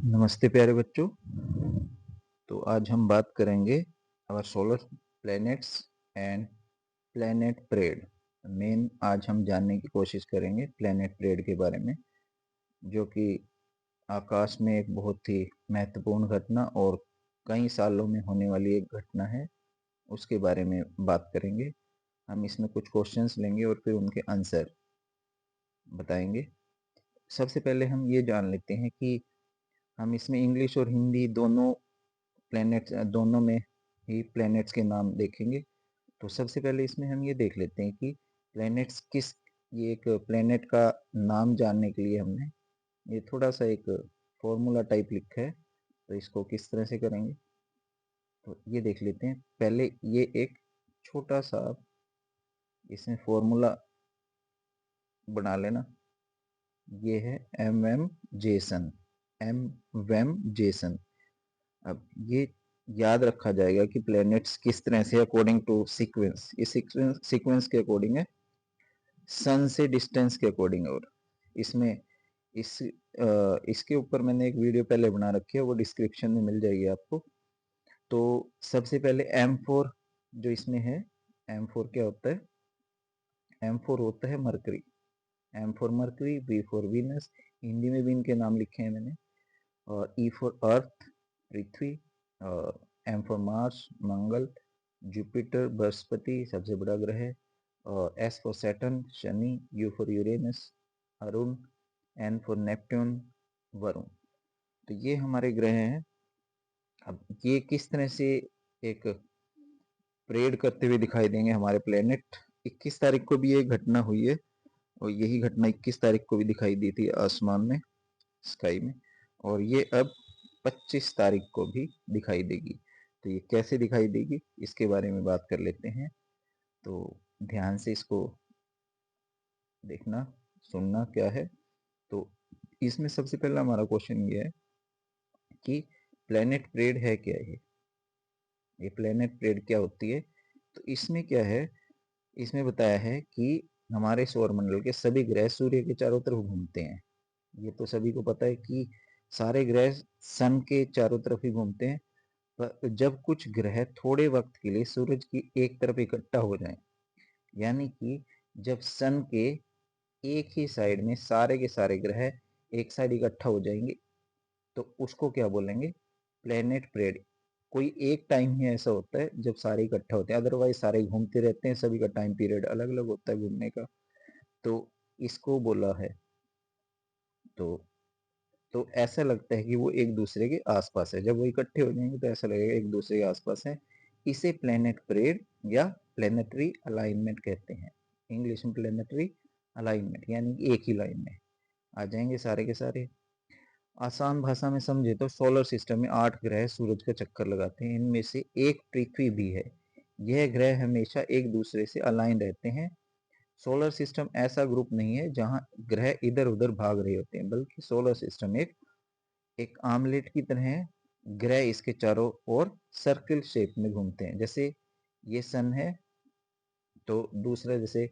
नमस्ते प्यारे बच्चों। तो आज हम बात करेंगे our solar planets and planet parade. मेन आज हम जानने की कोशिश करेंगे प्लैनेट परेड के बारे में, जो कि आकाश में एक बहुत ही महत्वपूर्ण घटना और कई सालों में होने वाली एक घटना है। उसके बारे में बात करेंगे। हम इसमें कुछ क्वेश्चंस लेंगे और फिर उनके आंसर बताएंगे। सबसे पहले हम ये जान लेते हैं कि हम इसमें इंग्लिश और हिंदी दोनों में ही प्लैनेट्स के नाम देखेंगे। तो सबसे पहले इसमें हम ये देख लेते हैं कि प्लैनेट्स किस ये एक प्लैनेट का नाम जानने के लिए हमने ये थोड़ा सा एक फॉर्मूला टाइप लिखा है। तो इसको किस तरह से करेंगे तो ये देख लेते हैं। पहले ये एक छोटा सा इसमें फॉर्मूला बना लेना। ये है एम एम जेसन, एम वेम जेसन। अब ये याद रखा जाएगा कि प्लैनेट्स किस तरह से अकॉर्डिंग टू सीक्वेंस, ये सीक्वेंस के अकॉर्डिंग है, सन से डिस्टेंस के अकॉर्डिंग। और इसमें इसके ऊपर मैंने एक वीडियो पहले बना रखी है, वो डिस्क्रिप्शन में मिल जाएगी आपको। तो सबसे पहले M4 जो इसमें है, M4 क्या होता है? M4 होता है mercury. M4 mercury, V4 Venus, Hindi में भी इनके नाम लिखे हैं मैंने। और E4 अर्थ पृथ्वी, और M4 मार्स मंगल, जुपिटर बृहस्पति सबसे बड़ा ग्रह है, और S for Saturn Shani, U for Uranus Arun, N for Neptune Varun. तो ये हमारे ग्रह हैं। अब ये किस तरह से एक परेड करते हुए दिखाई देंगे हमारे प्लेनेट। 21 तारीख को भी ये घटना हुई है, और यही घटना 21 तारीख को भी दिखाई दी थी आसमान में, स्काई में। और ये अब 25 तारीख को भी दिखाई देगी। तो ये कैसे दिखाई देगी इसके बारे में बात कर लेते हैं। तो ध्यान से इसको देखना, सुनना क्या है। तो इसमें सबसे पहला हमारा क्वेश्चन ये है कि प्लेनेट परेड है क्या? ये प्लेनेट परेड क्या होती है? तो इसमें क्या है, इसमें बताया है कि हमारे सौरमंडल के सभी ग्रह सूर्य के चारों तरफ घूमते हैं। ये तो सभी को पता है कि सारे ग्रह सन के चारों तरफ ही घूमते हैं। पर जब कुछ ग्रह थोड़े वक्त के लिए सूरज की एक तरफ इकट्ठा हो जाएं, यानी कि जब सन के एक ही साइड में सारे के सारे ग्रह एक साइड इकट्ठा हो जाएंगे, तो उसको क्या बोलेंगे? Planet parade. कोई एक टाइम ही ऐसा होता है जब सारे इकट्ठा होते हैं, अदरवाइज सारे घूमते रहते हैं, सभी का टाइम पीरियड अलग अलग होता है घूमने का। तो इसको बोला है। तो तो ऐसा लगता है कि वो एक दूसरे के आसपास है। जब वो इकट्ठे हो जाएंगे तो ऐसा लगेगा एक दूसरे के आसपास है। इसे प्लेनेट परेड या प्लेनेटरी अलाइनमेंट कहते हैं। इंग्लिश में प्लेनेटरी अलाइनमेंट, यानी एक ही लाइन में आ जाएंगे सारे के सारे। आसान भाषा में समझे तो सोलर सिस्टम में 8 ग्रह सूरज का चक्कर लगाते हैं, इनमें से एक पृथ्वी भी है। यह ग्रह हमेशा एक दूसरे से अलाइन रहते हैं। सोलर सिस्टम ऐसा ग्रुप नहीं है जहां ग्रह इधर उधर भाग रहे होते हैं, बल्कि सोलर सिस्टम एक एक आमलेट की तरह है। ग्रह इसके चारों ओर सर्किल शेप में घूमते हैं। जैसे ये सन है, तो दूसरा जैसे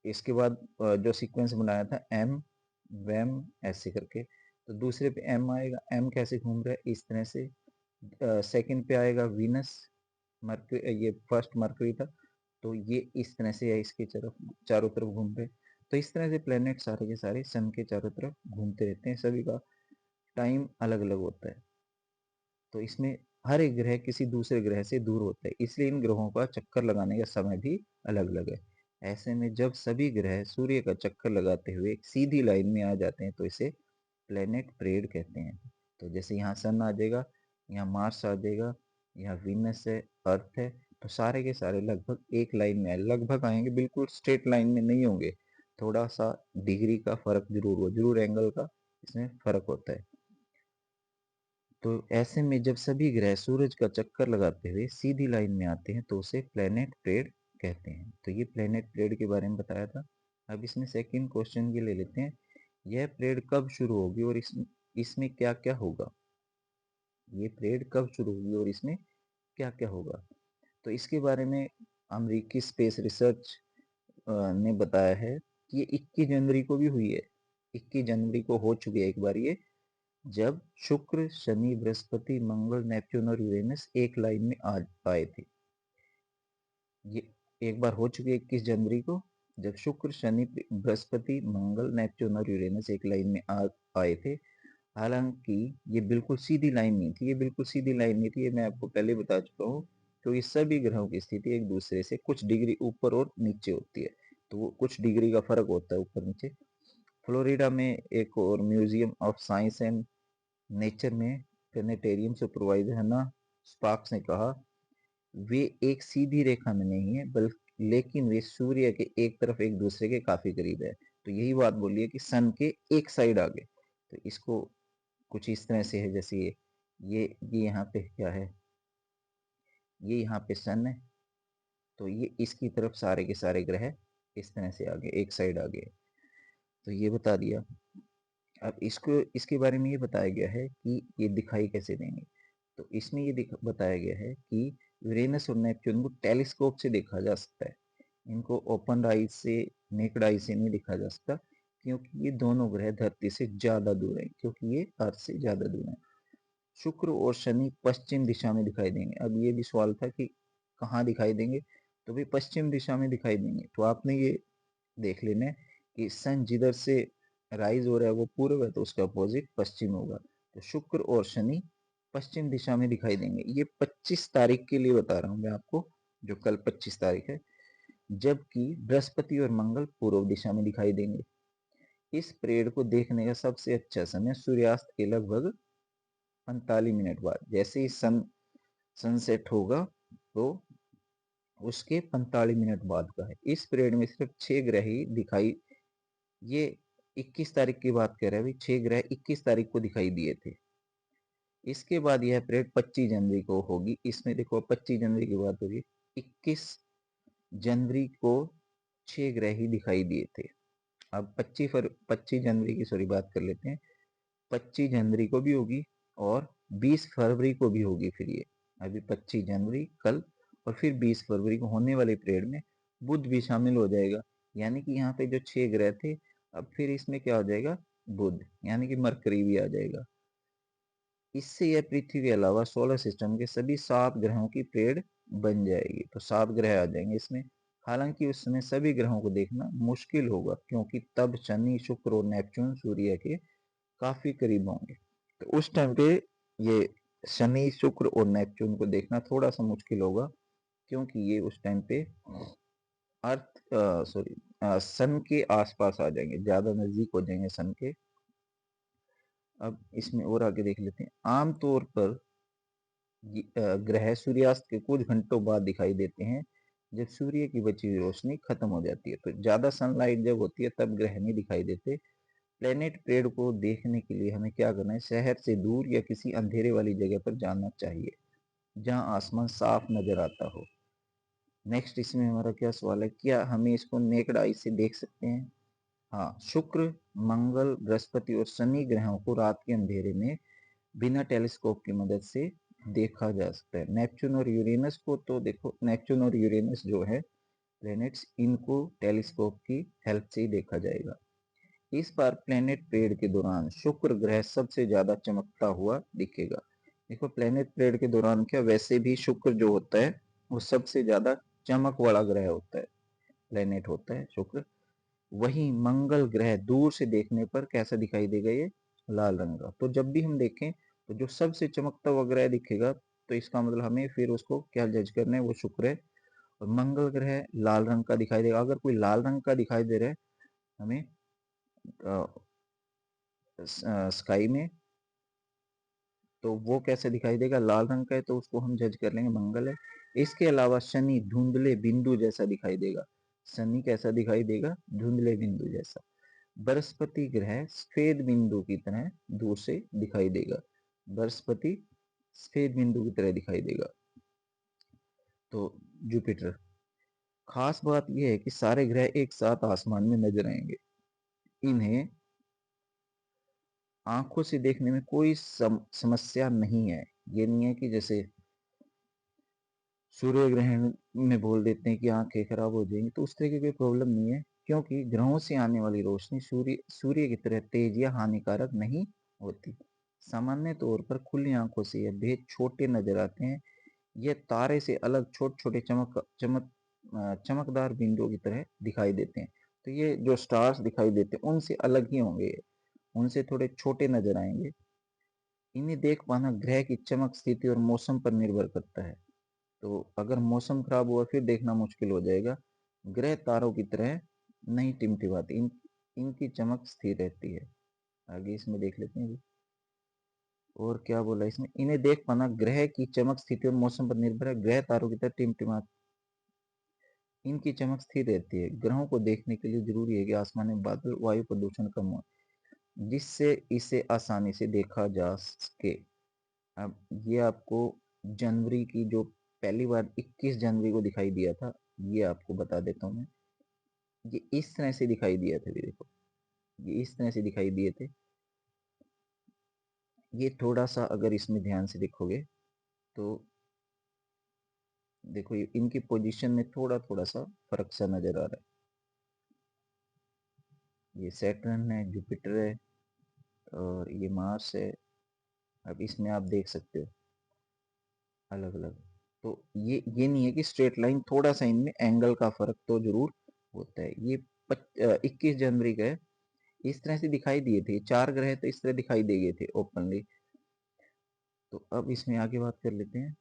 इसके बाद जो सीक्वेंस बनाया था एम वैम ऐसे करके, तो दूसरे पे एम आएगा। एम कैसे घूम रहा है? इस तरह से। सेकंड पे आएगा वीनस, मरकरी, ये फर्स्ट मरकरी था, तो ये इस तरह से है, इसके चारों तरफ घूम रहे। तो इस तरह से प्लेनेट सारे के सारे सन के चारों तरफ घूमते रहते हैं, सभी का टाइम अलग अलग होता है। तो इसमें हर एक ग्रह किसी दूसरे ग्रह से दूर होता है, इसलिए इन ग्रहों का चक्कर लगाने का समय भी अलग अलग है। ऐसे में जब सभी ग्रह सूर्य का चक्कर लगाते हुए एक सीधी लाइन में आ जाते हैं तो इसे प्लेनेट परेड कहते हैं। तो जैसे यहाँ सन आ जाएगा, यहाँ मार्स आ जाएगा, यहाँ वीनस है, अर्थ है, तो सारे के सारे लगभग एक लाइन में लगभग आएंगे, बिल्कुल स्ट्रेट लाइन में नहीं होंगे। थोड़ा सा डिग्री का फर्क जरूर एंगल का इसमें फर्क होता है। तो ऐसे में जब सभी ग्रह सूरज का चक्कर लगाते हुए सीधी लाइन में आते हैं तो उसे प्लेनेट परेड कहते हैं। तो ये प्लेनेट परेड के बारे में बताया था। अब इसमें सेकंड क्वेश्चन ये ले लेते हैं, यह परेड कब शुरू होगी और इसमें क्या क्या होगा? ये परेड कब शुरू होगी और इसमें क्या क्या होगा? तो इसके बारे में अमेरिकी स्पेस रिसर्च ने बताया है कि ये 21 जनवरी को भी हुई है। 21 जनवरी को हो चुकी है एक बार ये, जब शुक्र, शनि, बृहस्पति, मंगल, नेपच्यून और यूरेनस एक लाइन में आ आए थे। ये एक बार हो चुकी है 21 जनवरी को, जब शुक्र, शनि, बृहस्पति, मंगल, नेपच्यून और यूरेनस एक लाइन में आए थे। हालांकि ये बिल्कुल सीधी लाइन नहीं थी, ये बिल्कुल सीधी लाइन नहीं थी, ये मैं आपको पहले बता चुका हूँ। तो ये सभी ग्रहों की स्थिति एक दूसरे से कुछ डिग्री ऊपर और नीचे होती है, तो वो कुछ डिग्री का फर्क होता है ऊपर नीचे। फ्लोरिडा में एक और museum of science and nature में प्लेनेटेरियम सुपरवाइजर हन्ना स्पार्क्स ने कहा, वे एक सीधी रेखा में नहीं है, बल्कि लेकिन वे सूर्य के एक तरफ एक दूसरे के काफी करीब है। तो यही बात बोली है कि सन के एक साइड आगे। तो इसको कुछ इस तरह से है, जैसे ये यहाँ पे क्या है, ये यहाँ पे सन है, तो ये इसकी तरफ सारे के सारे ग्रह इस तरह से आगे एक साइड आगे। तो ये बता दिया। अब इसको इसके बारे में ये बताया गया है कि ये दिखाई कैसे देंगे। तो इसमें ये बताया गया है कि यूरेनस और नेपच्यून को टेलीस्कोप से देखा जा सकता है। इनको ओपन आई से, नेकड आई से नहीं देखा जा सकता, क्योंकि ये दोनों ग्रह धरती से ज्यादा दूर है, क्योंकि ये अर्थ से ज्यादा दूर है। शुक्र और शनि पश्चिम दिशा में दिखाई देंगे। अब ये भी सवाल था कि कहाँ दिखाई देंगे, तो भी पश्चिम दिशा में दिखाई देंगे। तो आपने ये देख लेना है कि सन जिधर से राइज हो रहा है वो पूर्व है, तो उसका अपोजिट पश्चिम होगा। तो शुक्र और शनि पश्चिम दिशा में दिखाई देंगे। ये 25 तारीख के लिए बता रहा हूं मैं आपको, जो कल 25 तारीख है। जबकि बृहस्पति और मंगल पूर्व दिशा में दिखाई देंगे। इस परेड को देखने का सबसे अच्छा समय सूर्यास्त के लगभग 45 मिनट बाद, जैसे ही सनसेट होगा तो उसके 45 मिनट बाद का है। इस परेड में सिर्फ 6 ग्रह ही दिखाई, ये 21 तारीख की बात कर रहे हैं, 6 ग्रह 21 तारीख को दिखाई दिए थे। इसके बाद यह परेड 25 जनवरी को होगी। इसमें देखो 25 जनवरी की बात होगी, 21 जनवरी को 6 ग्रह ही दिखाई दिए थे। अब 25 जनवरी की सॉरी बात कर लेते हैं। 25 जनवरी को भी होगी और 20 फरवरी को भी होगी। फिर ये अभी 25 जनवरी कल, और फिर 20 फरवरी को होने वाले परेड में बुध भी शामिल हो जाएगा। यानी कि यहाँ पे जो 6 ग्रह थे, अब फिर इसमें क्या हो जाएगा, बुध, यानी कि मरकरी भी आ जाएगा। इससे यह पृथ्वी के अलावा सोलर सिस्टम के सभी 7 ग्रहों की परेड बन जाएगी। तो 7 ग्रह आ जाएंगे इसमें। हालांकि उस समय सभी ग्रहों को देखना मुश्किल होगा, क्योंकि तब शनि, शुक्र और नेपच्यून सूर्य के काफी करीब होंगे। तो उस टाइम पे ये शनि, शुक्र और नेपच्यून को देखना थोड़ा सा मुश्किल होगा, क्योंकि ये उस टाइम पे अर्थ सॉरी सन के आसपास आ जाएंगे, ज्यादा नजदीक हो जाएंगे सन के। अब इसमें और आगे देख लेते हैं। आमतौर पर ग्रह सूर्यास्त के कुछ घंटों बाद दिखाई देते हैं, जब सूर्य की बची हुई रोशनी खत्म हो जाती है। तो ज्यादा सनलाइट जब होती है तब ग्रह नहीं दिखाई देते। प्लेनेट परेड को देखने के लिए हमें क्या करना है, शहर से दूर या किसी अंधेरे वाली जगह पर जाना चाहिए जहां आसमान साफ नजर आता हो। नेक्स्ट इसमें हमारा क्या सवाल है, क्या हमें इसको नेकड आई से देख सकते हैं? हाँ, शुक्र, मंगल, बृहस्पति और शनि ग्रहों को रात के अंधेरे में बिना टेलीस्कोप की मदद से देखा जा सकता है। नेपच्यून और यूरेनस को तो देखो, नेपच्यून और यूरेनस जो है प्लैनेट्स, इनको टेलीस्कोप की हेल्प से ही देखा जाएगा। इस बार प्लेनेट परेड के दौरान शुक्र ग्रह सबसे ज्यादा चमकता हुआ दिखेगा। देखो प्लेनेट परेड के दौरान क्या, वैसे भी शुक्र जो होता है वो सबसे ज्यादा चमक वाला ग्रह होता है, प्लेनेट होता है शुक्र। वहीं मंगल ग्रह दूर से देखने पर कैसा दिखाई देगा, ये लाल रंग का। तो जब भी हम देखें तो जो सबसे चमकता हुआ ग्रह दिखेगा, तो इसका मतलब हमें फिर उसको क्या जज करना है, वो शुक्र है। और मंगल ग्रह लाल रंग का दिखाई देगा। अगर कोई लाल रंग का दिखाई दे रहा है हमें स्काई में, तो वो कैसे दिखाई देगा, लाल रंग का है, तो उसको हम जज कर लेंगे मंगल है। इसके अलावा शनि धुंधले बिंदु जैसा दिखाई देगा। शनि कैसा दिखाई देगा, धुंधले बिंदु जैसा। बृहस्पति ग्रह सफेद बिंदु की तरह दूर से दिखाई देगा। बृहस्पति सफेद बिंदु की तरह दिखाई देगा। तो जुपिटर, खास बात यह है कि सारे ग्रह एक साथ आसमान में नजर आएंगे। इन्हें आंखों से देखने में कोई समस्या नहीं है। ये नहीं है कि जैसे सूर्य ग्रहण में बोल देते हैं कि आंखें खराब हो जाएंगी, तो उस तरह की कोई प्रॉब्लम नहीं है, क्योंकि ग्रहों से आने वाली रोशनी सूर्य की तरह तेज या हानिकारक नहीं होती। सामान्य तौर पर खुली आंखों से यह भेद छोटे नजर आते हैं। ये तारे से अलग छोटे-छोटे चमकदार बिंदुओं की तरह दिखाई देते हैं। तो ये जो स्टार्स दिखाई देते हैं उनसे अलग ही होंगे ये, उनसे थोड़े छोटे नजर आएंगे। इन्हें देख पाना ग्रह की चमक, स्थिति और मौसम पर निर्भर करता है। तो अगर मौसम खराब हुआ फिर देखना मुश्किल हो जाएगा। ग्रह तारों की तरह नहीं टिमटिमाते, इनकी चमक स्थिर रहती है। आगे इसमें देख लेते हैं अभी। और क्या बोला इसमें, इन्हें देख पाना ग्रह की चमक, स्थिति और मौसम पर निर्भर है। ग्रह तारों की तरह टिमटिमा, इनकी चमक स्थिर रहती है। ग्रहों को देखने के लिए जरूरी है कि आसमान में बादल, वायु प्रदूषण कम हो, जिससे इसे आसानी से देखा जा सके। अब ये आपको जनवरी की जो पहली बार 21 जनवरी को दिखाई दिया था, ये आपको बता देता हूँ मैं। ये इस तरह से दिखाई दिया था, ये देखो, ये इस तरह से दिखाई दिए थे। ये थोड़ा सा अगर इसमें ध्यान से देखोगे तो देखो ये इनकी पोजीशन में थोड़ा थोड़ा सा फर्क सा नजर आ रहा है। ये सैटर्न है, जुपिटर है और ये मार्स है। अब इसमें आप देख सकते हो अलग अलग। तो ये नहीं है कि स्ट्रेट लाइन, थोड़ा सा इनमें एंगल का फर्क तो जरूर होता है। ये 21 जनवरी का है, इस तरह से दिखाई दिए थे। चार ग्रह तो इस तरह दिखाई दे गए थे ओपनली। तो अब इसमें आगे बात कर लेते हैं।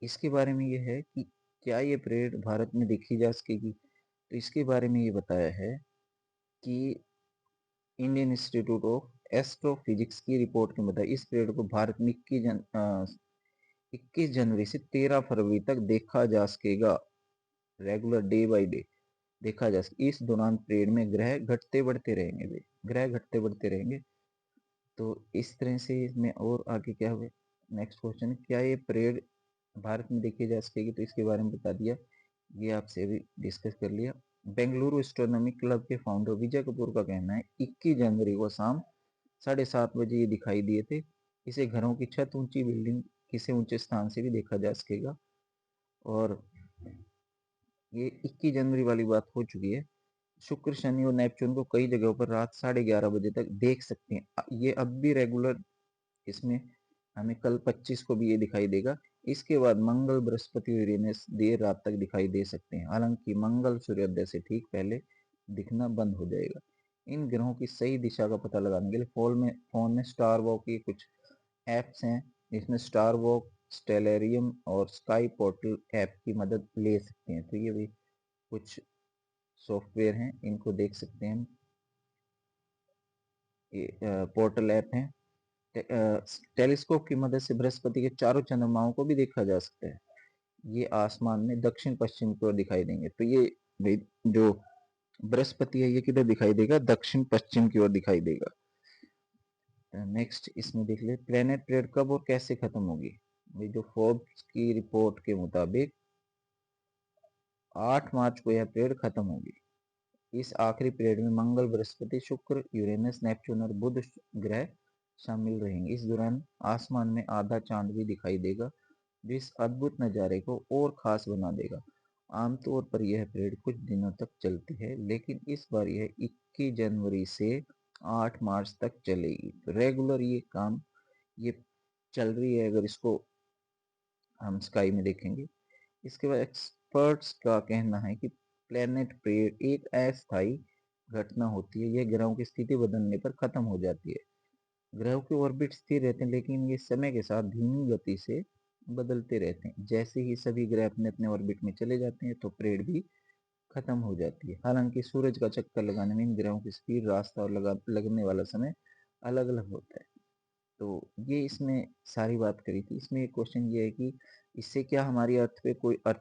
इसके बारे में ये है कि क्या ये परेड भारत में देखी जा सकेगी। तो इसके बारे में ये बताया है कि इंडियन इंस्टीट्यूट ऑफ एस्ट्रोफिजिक्स की रिपोर्ट के मुताबिक इस परेड को भारत में 21 जनवरी से 13 फरवरी तक देखा जा सकेगा। रेगुलर डे बाय डे देखा जा सके। इस दौरान परेड में ग्रह घटते बढ़ते रहेंगे, ग्रह घटते बढ़ते रहेंगे। तो इस तरह से इसमें और आगे क्या हुआ। नेक्स्ट क्वेश्चन, क्या ये परेड भारत में देखी जा सकेगी। तो इसके बारे में बता दिया, ये आपसे अभी डिस्कस कर लिया। बेंगलुरु एस्ट्रोनॉमी क्लब के फाउंडर विजय कपूर का कहना है 21 जनवरी को शाम 7:30 बजे ये दिखाई दिए थे। इसे घरों की छत, ऊंची बिल्डिंग, किसी ऊंचे स्थान से भी देखा जा सकेगा। और ये 21 जनवरी वाली बात हो चुकी है। शुक्र, शनि और नेपच्यून को कई जगहों पर रात 11:30 बजे तक देख सकते हैं। ये अब भी रेगुलर, इसमें हमें कल 25 को भी ये दिखाई देगा। इसके बाद मंगल, बृहस्पति और यूरेनस देर रात तक दिखाई दे सकते हैं। हालांकि मंगल सूर्योदय से ठीक पहले दिखना बंद हो जाएगा। इन ग्रहों की सही दिशा का पता लगाने के लिए फोन में स्टार वॉक की कुछ ऐप्स हैं। इसमें स्टार वॉक, स्टेलेरियम और स्काई पोर्टल ऐप की मदद ले सकते हैं। तो ये भी कुछ सॉफ्टवेयर हैं, इनको देख सकते हैं। ये पोर्टल ऐप है। टेलीस्कोप की मदद से बृहस्पति के चारों चंद्रमाओं को भी देखा जा सकता है। ये आसमान में दक्षिण पश्चिम की ओर दिखाई देंगे। तो ये जो बृहस्पति है ये किधर दिखाई देगा, दक्षिण पश्चिम की ओर दिखाई देगा। नेक्स्ट इसमें देख ले, प्लेनेट परेड कब और कैसे खत्म होगी। ये जो फोर्ब्स की रिपोर्ट के मुताबिक 8 मार्च को यह परेड खत्म होगी। इस आखिरी पीरियड में मंगल, बृहस्पति, शुक्र, यूरेनस, नेपच्यून और बुध ग्रह शामिल रहेंगे। इस दौरान आसमान में आधा चांद भी दिखाई देगा, जो इस अद्भुत नज़ारे को और खास बना देगा। आमतौर पर यह परेड कुछ दिनों तक चलती है, लेकिन इस बार यह 21 जनवरी से 8 मार्च तक चलेगी। तो रेगुलर ये काम ये चल रही है, अगर इसको हम स्काई में देखेंगे। इसके बाद एक्सपर्ट्स का कहना है कि प्लेनेट परेड एक अस्थायी घटना होती है। यह ग्रहों की स्थिति बदलने पर खत्म हो जाती है। ग्रहों के ऑर्बिट स्थिर रहते हैं, लेकिन ये समय के साथ धीमी गति से बदलते रहते हैं। जैसे ही सभी ग्रह अपने अपने ऑर्बिट में चले जाते हैं तो परेड भी खत्म हो जाती है। हालांकि सूरज का चक्कर लगाने में इन ग्रहों की स्पीड, रास्ता और लगने वाला समय अलग अलग होता है। तो ये इसमें सारी बात करी थी। इसमें एक क्वेश्चन ये है कि इससे क्या हमारी अर्थ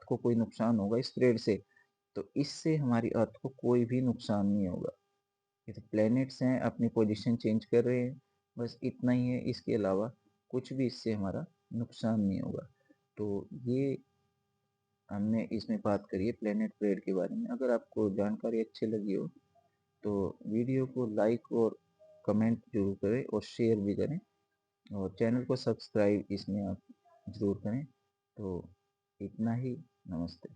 को कोई नुकसान होगा इस परेड से। तो इससे हमारी अर्थ को कोई भी नुकसान नहीं होगा। ये तो प्लैनेट्स हैं, अपनी पोजीशन चेंज कर रहे हैं, बस इतना ही है। इसके अलावा कुछ भी इससे हमारा नुकसान नहीं होगा। तो ये हमने इसमें बात करी है प्लैनेट परेड के बारे में। अगर आपको जानकारी अच्छी लगी हो तो वीडियो को लाइक और कमेंट जरूर करें और शेयर भी करें, और चैनल को सब्सक्राइब इसमें आप ज़रूर करें। तो इतना ही, नमस्ते।